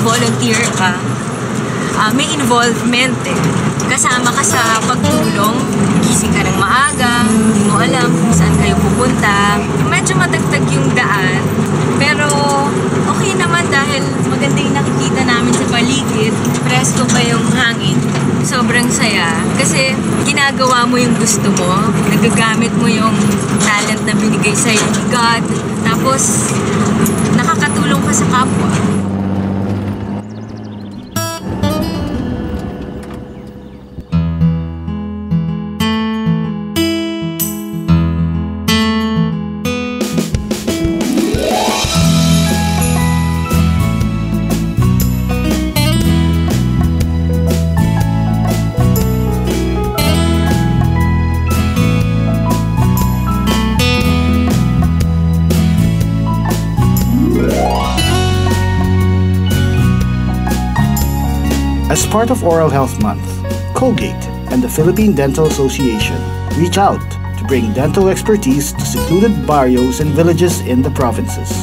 nag-volunteer ka, may involvement eh. Kasama ka sa pagtulong, gising ka ng maaga, hindi mo alam kung saan kayo pupunta. Medyo matagtag yung daan, pero okay naman dahil maganda yung nakikita namin sa paligid. Presko pa yung hangin. Sobrang saya. Kasi ginagawa mo yung gusto mo, nagagamit mo yung talent na binigay sa'yo ni God, tapos nakakatulong ka sa kapwa. As part of Oral Health Month, Colgate and the Philippine Dental Association reach out to bring dental expertise to secluded barrios and villages in the provinces.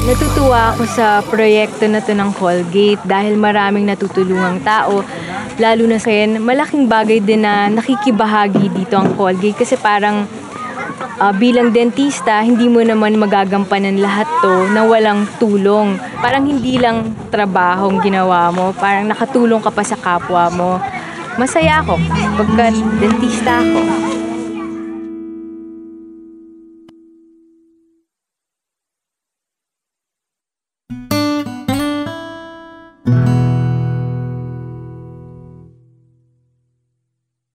Natutuwa ako sa proyekto na to ng Colgate dahil maraming natutulungang tao. Lalo na sa yan, malaking bagay din na nakikibahagi dito ang Colgate kasi parang bilang dentista, hindi mo naman magagampanan lahat to na walang tulong. Parang hindi lang trabahong ginawa mo, parang nakatulong ka pa sa kapwa mo. Masaya ako pagka dentista ako.